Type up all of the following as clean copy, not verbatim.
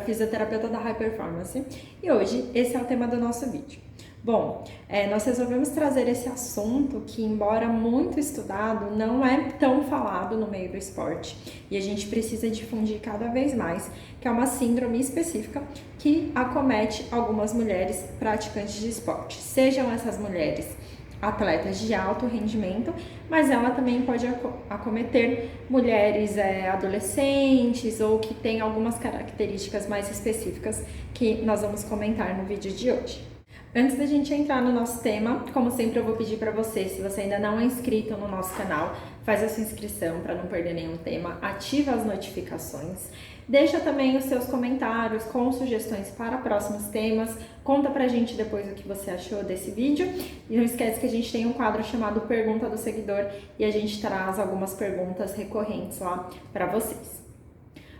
fisioterapeuta da High Performance, e hoje esse é o tema do nosso vídeo. Bom, nós resolvemos trazer esse assunto que, embora muito estudado, não é tão falado no meio do esporte, e a gente precisa difundir cada vez mais, que é uma síndrome específica que acomete algumas mulheres praticantes de esporte, sejam essas mulheres atletas de alto rendimento, mas ela também pode acometer mulheres adolescentes ou que têm algumas características mais específicas que nós vamos comentar no vídeo de hoje. Antes da gente entrar no nosso tema, como sempre eu vou pedir para você, se você ainda não é inscrito no nosso canal, faz a sua inscrição para não perder nenhum tema, ativa as notificações, deixa também os seus comentários com sugestões para próximos temas, conta pra gente depois o que você achou desse vídeo e não esquece que a gente tem um quadro chamado Pergunta do Seguidor e a gente traz algumas perguntas recorrentes lá para vocês.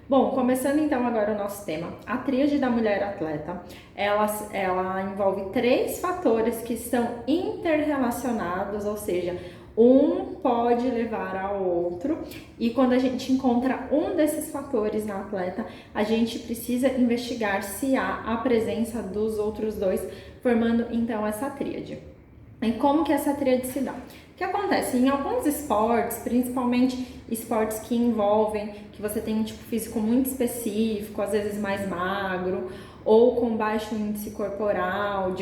Bom, começando então agora o nosso tema, a tríade da mulher atleta, ela envolve 3 fatores que são interrelacionados, ou seja, um pode levar ao outro, e quando a gente encontra um desses fatores na atleta, a gente precisa investigar se há a presença dos outros 2, formando então essa tríade. E como que essa tríade se dá? O que acontece? Em alguns esportes, principalmente esportes que envolvem que você tem um tipo físico muito específico, às vezes mais magro, ou com baixo índice corporal,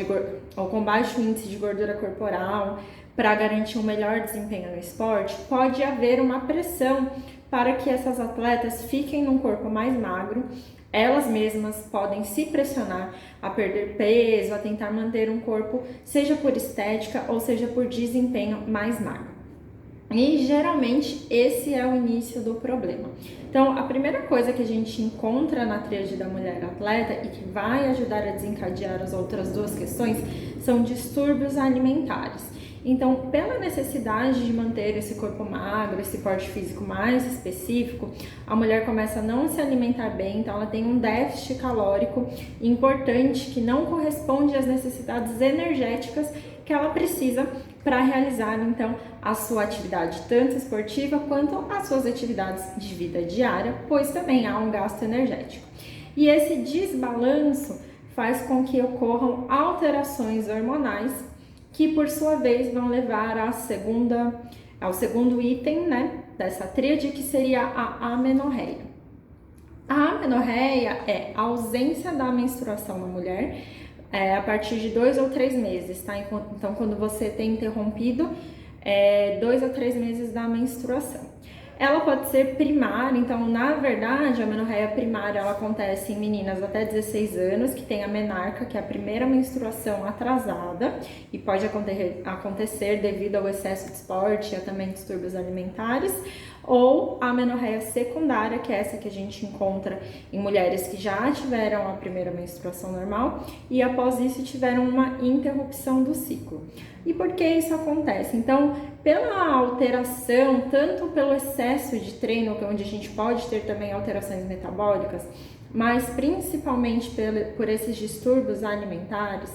ou com baixo índice de gordura corporal, para garantir um melhor desempenho no esporte, pode haver uma pressão para que essas atletas fiquem num corpo mais magro. Elas mesmas podem se pressionar a perder peso, a tentar manter um corpo, seja por estética ou seja por desempenho mais magro. E geralmente esse é o início do problema. Então, a primeira coisa que a gente encontra na tríade da mulher atleta e que vai ajudar a desencadear as outras 2 questões são distúrbios alimentares. Então, pela necessidade de manter esse corpo magro, esse porte físico mais específico, a mulher começa a não se alimentar bem, então ela tem um déficit calórico importante que não corresponde às necessidades energéticas que ela precisa para realizar então a sua atividade tanto esportiva quanto as suas atividades de vida diária, pois também há um gasto energético. E esse desbalanço faz com que ocorram alterações hormonais que por sua vez vão levar ao segundo item, dessa tríade, que seria a amenorreia. A amenorreia é a ausência da menstruação na mulher a partir de 2 ou 3 meses, tá? Então, quando você tem interrompido 2 ou 3 meses da menstruação. Ela pode ser primária, então, na verdade, a amenorreia primária ela acontece em meninas até 16 anos, que tem a menarca, que é a primeira menstruação atrasada, e pode acontecer devido ao excesso de esporte e também distúrbios alimentares, ou a amenorreia secundária, que é essa que a gente encontra em mulheres que já tiveram a primeira menstruação normal e após isso tiveram uma interrupção do ciclo. E por que isso acontece? Então, pela alteração, tanto pelo excesso de treino, onde a gente pode ter também alterações metabólicas, mas principalmente por esses distúrbios alimentares,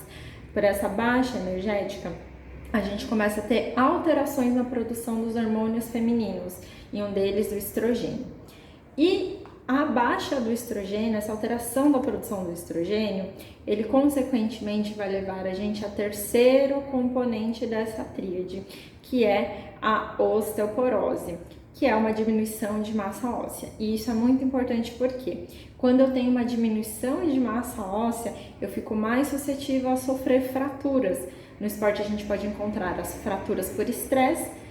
por essa baixa energética, a gente começa a ter alterações na produção dos hormônios femininos, e um deles o estrogênio. E a baixa do estrogênio, essa alteração da produção do estrogênio, ele consequentemente vai levar a gente a terceiro componente dessa tríade, que é a osteoporose, que é uma diminuição de massa óssea. E isso é muito importante porque quando eu tenho uma diminuição de massa óssea, eu fico mais suscetível a sofrer fraturas. No esporte a gente pode encontrar as fraturas por estresse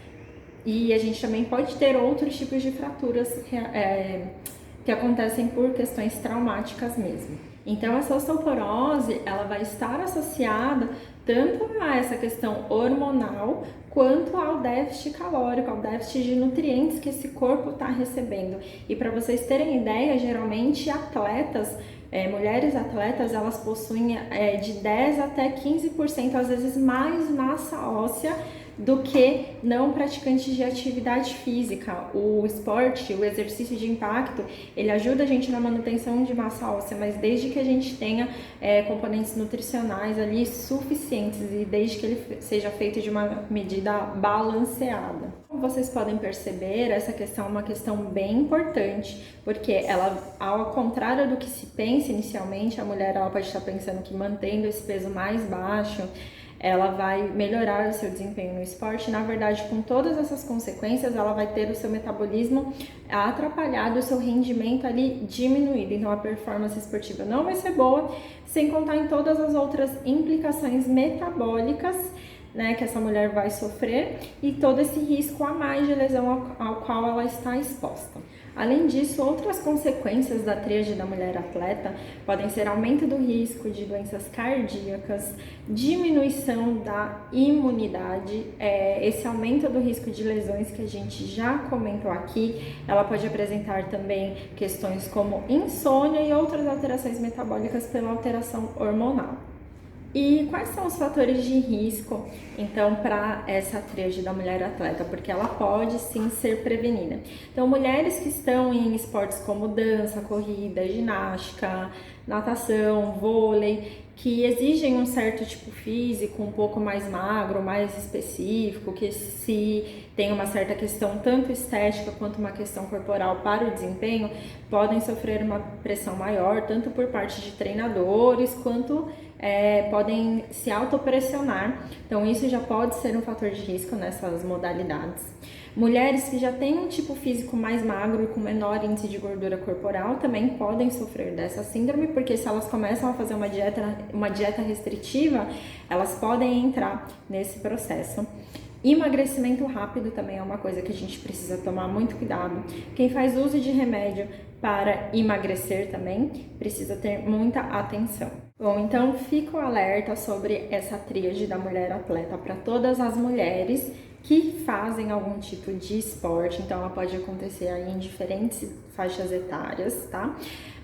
e a gente também pode ter outros tipos de fraturas que acontecem por questões traumáticas mesmo. Então, essa osteoporose, ela vai estar associada tanto a essa questão hormonal, quanto ao déficit calórico, ao déficit de nutrientes que esse corpo está recebendo. E para vocês terem ideia, geralmente mulheres atletas, elas possuem de 10 até 15%, às vezes mais massa óssea do que não praticantes de atividade física. O esporte, o exercício de impacto, ele ajuda a gente na manutenção de massa óssea, mas desde que a gente tenha componentes nutricionais ali suficientes e desde que ele seja feito de uma medida balanceada. vocês podem perceber, essa questão é uma questão bem importante, porque ela, ao contrário do que se pensa inicialmente, a mulher ela pode estar pensando que mantendo esse peso mais baixo, ela vai melhorar o seu desempenho no esporte. Na verdade, com todas essas consequências, ela vai ter o seu metabolismo atrapalhado, o seu rendimento ali diminuído. Então, a performance esportiva não vai ser boa, sem contar em todas as outras implicações metabólicas, né, que essa mulher vai sofrer e todo esse risco a mais de lesão ao qual ela está exposta. Além disso, outras consequências da tríade da mulher atleta podem ser aumento do risco de doenças cardíacas, diminuição da imunidade, esse aumento do risco de lesões que a gente já comentou aqui. Ela pode apresentar também questões como insônia e outras alterações metabólicas pela alteração hormonal. E quais são os fatores de risco, então, para essa tríade da mulher atleta? Porque ela pode sim ser prevenida. Então, mulheres que estão em esportes como dança, corrida, ginástica, natação, vôlei, que exigem um certo tipo físico, um pouco mais magro, mais específico, que se tem uma certa questão tanto estética quanto uma questão corporal para o desempenho, podem sofrer uma pressão maior, tanto por parte de treinadores, quanto podem se autopressionar. Então, isso já pode ser um fator de risco nessas modalidades. Mulheres que já têm um tipo físico mais magro e com menor índice de gordura corporal também podem sofrer dessa síndrome, porque se elas começam a fazer uma dieta restritiva, elas podem entrar nesse processo. Emagrecimento rápido também é uma coisa que a gente precisa tomar muito cuidado. Quem faz uso de remédio para emagrecer também precisa ter muita atenção. Bom, então fica o alerta sobre essa tríade da mulher atleta para todas as mulheres que fazem algum tipo de esporte, então ela pode acontecer aí em diferentes faixas etárias, tá?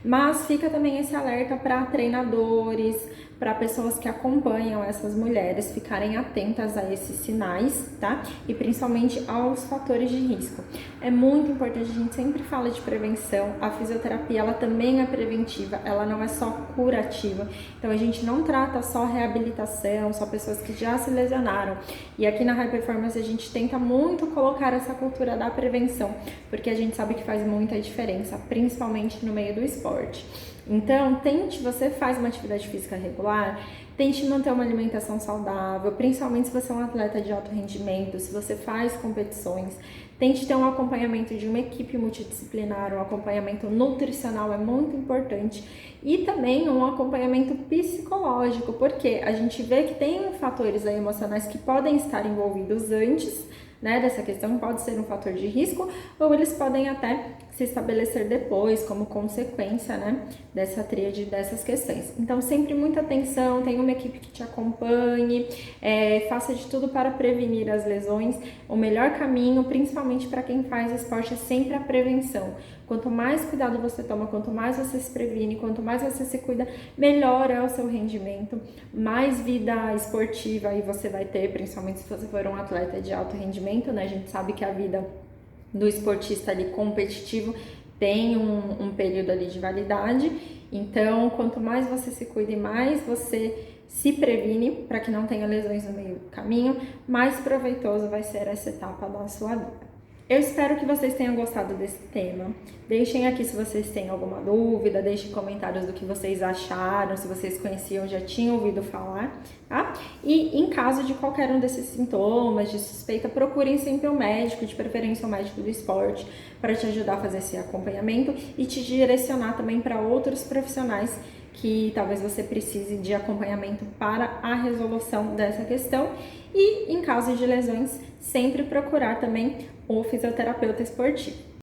Mas fica também esse alerta para treinadores, para pessoas que acompanham essas mulheres ficarem atentas a esses sinais, tá? E principalmente aos fatores de risco. É muito importante, a gente sempre fala de prevenção, a fisioterapia ela também é preventiva, ela não é só curativa, então a gente não trata só reabilitação, só pessoas que já se lesionaram. E aqui na High Performance a gente tenta muito colocar essa cultura da prevenção, porque a gente sabe que faz muita diferença, principalmente no meio do esporte. Então, você faz uma atividade física regular, tente manter uma alimentação saudável, principalmente se você é um atleta de alto rendimento, se você faz competições, tente ter um acompanhamento de uma equipe multidisciplinar, um acompanhamento nutricional é muito importante e também um acompanhamento psicológico, porque a gente vê que tem fatores aí emocionais que podem estar envolvidos antes, né, dessa questão, pode ser um fator de risco ou eles podem até se estabelecer depois como consequência, né, dessa tríade, dessas questões. Então, sempre muita atenção, tenha uma equipe que te acompanhe, faça de tudo para prevenir as lesões. O melhor caminho, principalmente para quem faz esporte, é sempre a prevenção. Quanto mais cuidado você toma, quanto mais você se previne, quanto mais você se cuida, melhor é o seu rendimento, mais vida esportiva aí você vai ter, principalmente se você for um atleta de alto rendimento, né? A gente sabe que a vida do esportista ali competitivo tem um período ali de validade, então quanto mais você se cuida e mais você se previne para que não tenha lesões no meio do caminho, mais proveitoso vai ser essa etapa da sua vida. Eu espero que vocês tenham gostado desse tema. Deixem aqui se vocês têm alguma dúvida, deixem comentários do que vocês acharam, se vocês conheciam, já tinham ouvido falar, tá? E em caso de qualquer um desses sintomas, de suspeita, procurem sempre um médico, de preferência um médico do esporte, para te ajudar a fazer esse acompanhamento e te direcionar também para outros profissionais que talvez você precise de acompanhamento para a resolução dessa questão. E em caso de lesões, sempre procurar também o fisioterapeuta esportivo.